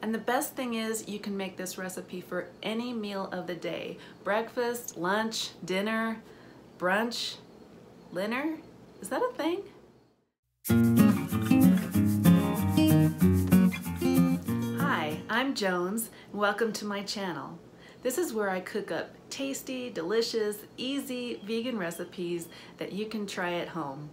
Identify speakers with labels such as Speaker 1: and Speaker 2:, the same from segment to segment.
Speaker 1: And the best thing is you can make this recipe for any meal of the day. Breakfast, lunch, dinner, brunch, dinner. Is that a thing? Hi, I'm Jones, and welcome to my channel. This is where I cook up tasty, delicious, easy vegan recipes that you can try at home.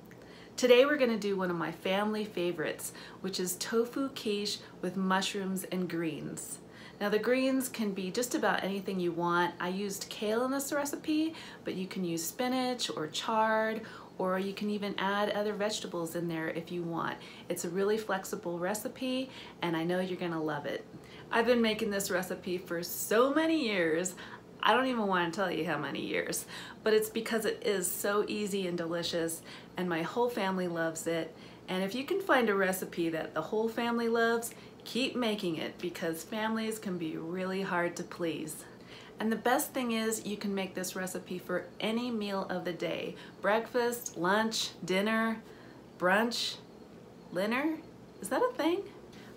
Speaker 1: Today we're going to do one of my family favorites, which is tofu quiche with mushrooms and greens. Now the greens can be just about anything you want. I used kale in this recipe, but you can use spinach or chard, or you can even add other vegetables in there if you want. It's a really flexible recipe, and I know you're gonna love it. I've been making this recipe for so many years, I don't even want to tell you how many years, but it's because it is so easy and delicious, and my whole family loves it. And if you can find a recipe that the whole family loves, keep making it, because families can be really hard to please. And the best thing is you can make this recipe for any meal of the day. Breakfast, lunch, dinner, brunch, dinner. Is that a thing?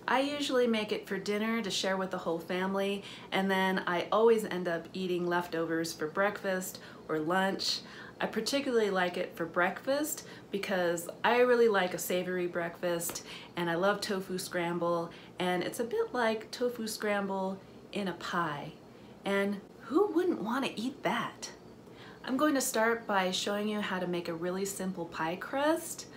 Speaker 1: I usually make it for dinner to share with the whole family, and then I always end up eating leftovers for breakfast or lunch. I particularly like it for breakfast because I really like a savory breakfast, and I love tofu scramble, and it's a bit like tofu scramble in a pie. And who wouldn't want to eat that? I'm going to start by showing you how to make a really simple pie crust.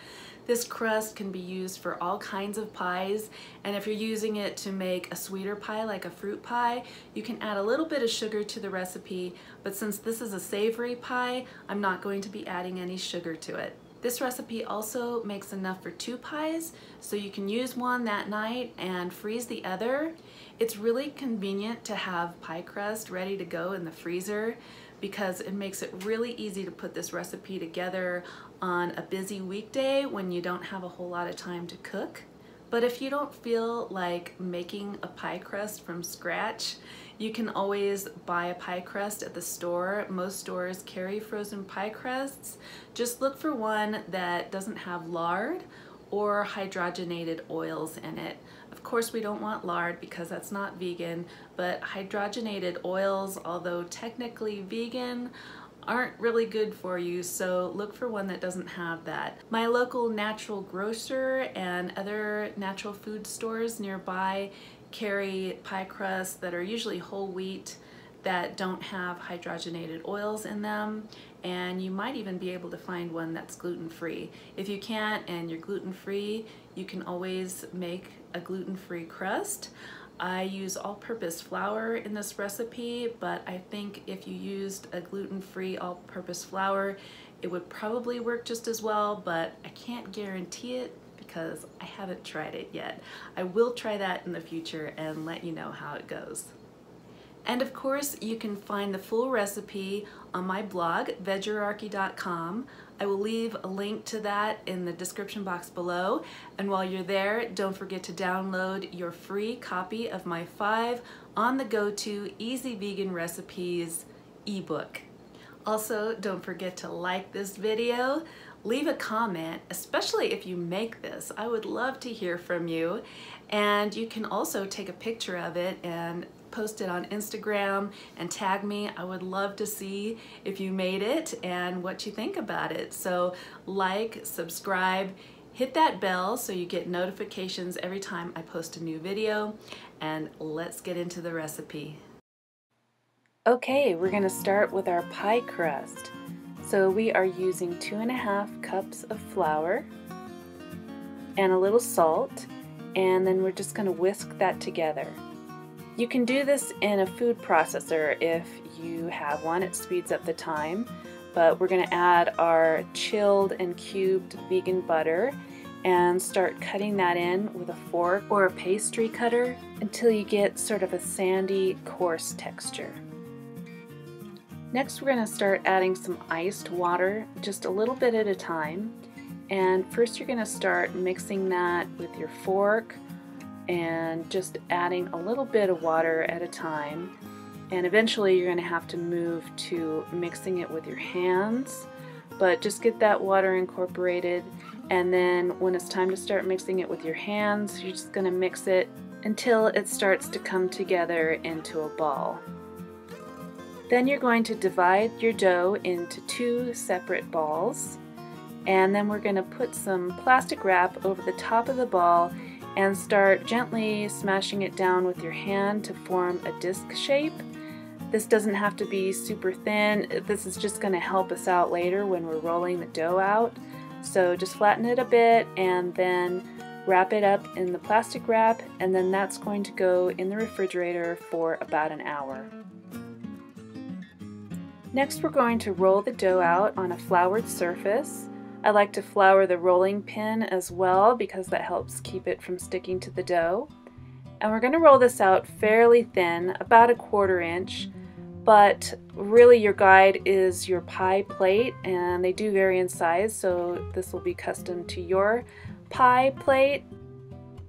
Speaker 1: This crust can be used for all kinds of pies, and if you're using it to make a sweeter pie like a fruit pie, you can add a little bit of sugar to the recipe, but since this is a savory pie, I'm not going to be adding any sugar to it. This recipe also makes enough for 2 pies, so you can use one that night and freeze the other. It's really convenient to have pie crust ready to go in the freezer because it makes it really easy to put this recipe together on a busy weekday when you don't have a whole lot of time to cook. But if you don't feel like making a pie crust from scratch, you can always buy a pie crust at the store. Most stores carry frozen pie crusts. Just look for one that doesn't have lard or hydrogenated oils in it. Of course, we don't want lard because that's not vegan, but hydrogenated oils, although technically vegan, aren't really good for you, so look for one that doesn't have that. My local natural grocer and other natural food stores nearby carry pie crusts that are usually whole wheat that don't have hydrogenated oils in them, and you might even be able to find one that's gluten-free. If you can't and you're gluten-free, you can always make a gluten-free crust. I use all-purpose flour in this recipe, but I think if you used a gluten-free all-purpose flour, it would probably work just as well, but I can't guarantee it because I haven't tried it yet. I will try that in the future and let you know how it goes. And of course, you can find the full recipe on my blog, veggerarchy.com. I will leave a link to that in the description box below. And while you're there, don't forget to download your free copy of my 5 on-the-go-to easy vegan recipes ebook. Also, don't forget to like this video, leave a comment, especially if you make this. I would love to hear from you. And you can also take a picture of it and post it on Instagram and tag me. I would love to see if you made it and what you think about it. So like, subscribe, hit that bell so you get notifications every time I post a new video, and let's get into the recipe. Okay, we're gonna start with our pie crust. So we are using 2½ cups of flour and a little salt, and then we're just gonna whisk that together. You can do this in a food processor if you have one. It speeds up the time, but we're going to add our chilled and cubed vegan butter and start cutting that in with a fork or a pastry cutter until you get sort of a sandy, coarse texture. Next, we're going to start adding some iced water, just a little bit at a time. And first you're going to start mixing that with your fork and just adding a little bit of water at a time, and eventually you're going to have to move to mixing it with your hands, but just get that water incorporated, and then when it's time to start mixing it with your hands, you're just going to mix it until it starts to come together into a ball. Then you're going to divide your dough into 2 separate balls, and then we're going to put some plastic wrap over the top of the ball and start gently smashing it down with your hand to form a disc shape. This doesn't have to be super thin. This is just going to help us out later when we're rolling the dough out. So just flatten it a bit and then wrap it up in the plastic wrap, and then that's going to go in the refrigerator for about an hour. Next, we're going to roll the dough out on a floured surface. I like to flour the rolling pin as well because that helps keep it from sticking to the dough. And we're going to roll this out fairly thin, about 1/4 inch, but really your guide is your pie plate, and they do vary in size, so this will be custom to your pie plate.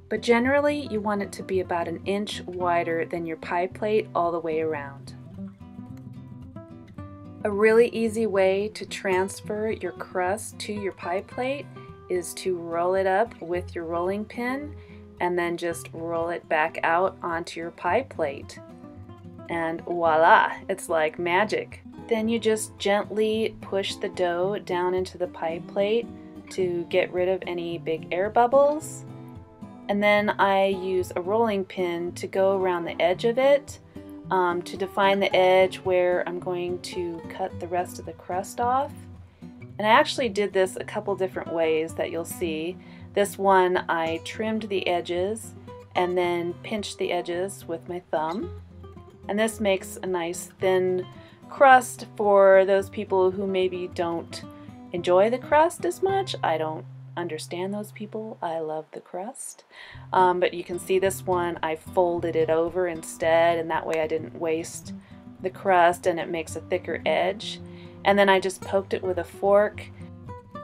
Speaker 1: But generally you want it to be about 1 inch wider than your pie plate all the way around. A really easy way to transfer your crust to your pie plate is to roll it up with your rolling pin and then just roll it back out onto your pie plate. And voila, it's like magic. Then you just gently push the dough down into the pie plate to get rid of any big air bubbles. And then I use a rolling pin to go around the edge of it to define the edge where I'm going to cut the rest of the crust off. And I actually did this a couple different ways that you'll see. This one I trimmed the edges and then pinched the edges with my thumb. And this makes a nice thin crust for those people who maybe don't enjoy the crust as much. I don't understand those people. I love the crust. But you can see this one, I folded it over instead, and that way I didn't waste the crust and it makes a thicker edge. And then I just poked it with a fork.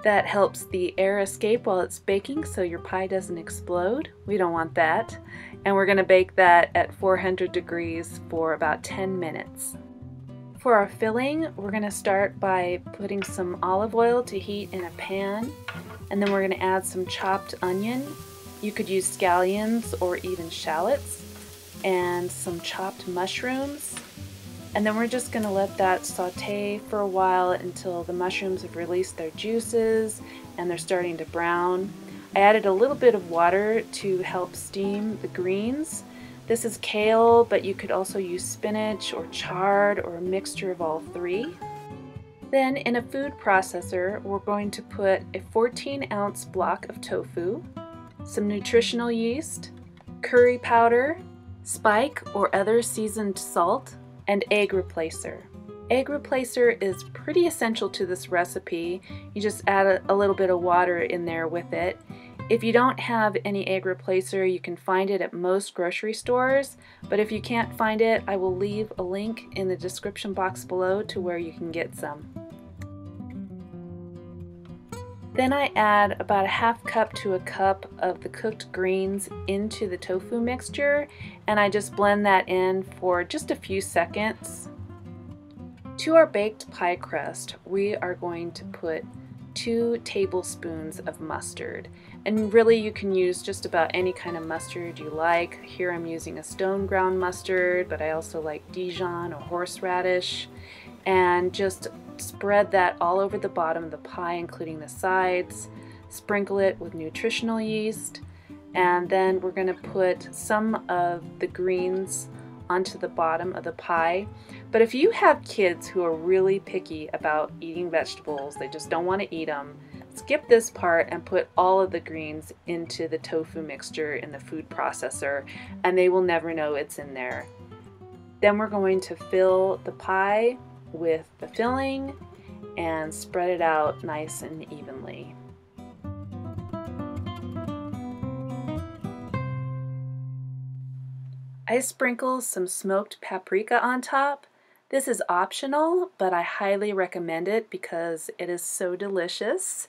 Speaker 1: That helps the air escape while it's baking so your pie doesn't explode. We don't want that. And we're going to bake that at 400 degrees for about 10 minutes. For our filling, we're going to start by putting some olive oil to heat in a pan, and then we're going to add some chopped onion. You could use scallions or even shallots, and some chopped mushrooms. And then we're just going to let that saute for a while until the mushrooms have released their juices and they're starting to brown. I added a little bit of water to help steam the greens. This is kale, but you could also use spinach or chard or a mixture of all 3. Then in a food processor, we're going to put a 14-ounce block of tofu, some nutritional yeast, curry powder, spike or other seasoned salt, and egg replacer. Egg replacer is pretty essential to this recipe. You just add a little bit of water in there with it. If you don't have any egg replacer, you can find it at most grocery stores, but if you can't find it, I will leave a link in the description box below to where you can get some. Then I add about 1/2 cup to 1 cup of the cooked greens into the tofu mixture, and I just blend that in for just a few seconds. To our baked pie crust, we are going to put 2 tablespoons of mustard. And really you can use just about any kind of mustard you like. Here I'm using a stone ground mustard, but I also like Dijon or horseradish. And just spread that all over the bottom of the pie, including the sides. Sprinkle it with nutritional yeast, and then we're going to put some of the greens onto the bottom of the pie. But if you have kids who are really picky about eating vegetables, they just don't want to eat them, skip this part and put all of the greens into the tofu mixture in the food processor, and they will never know it's in there. Then we're going to fill the pie with the filling and spread it out nice and evenly. I sprinkle some smoked paprika on top. This is optional, but I highly recommend it because it is so delicious.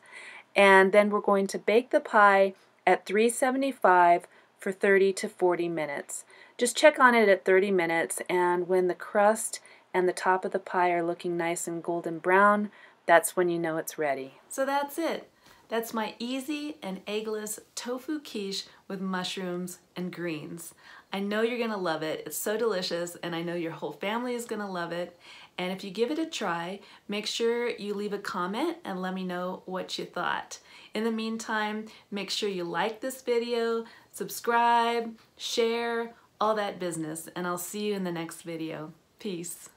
Speaker 1: And then we're going to bake the pie at 375 for 30 to 40 minutes. Just check on it at 30 minutes, and when the crust and the top of the pie are looking nice and golden brown, that's when you know it's ready. So that's it. That's my easy and eggless tofu quiche with mushrooms and greens. I know you're gonna love it. It's so delicious, and I know your whole family is gonna love it. And if you give it a try, make sure you leave a comment and let me know what you thought. In the meantime, make sure you like this video, subscribe, share, all that business, and I'll see you in the next video. Peace.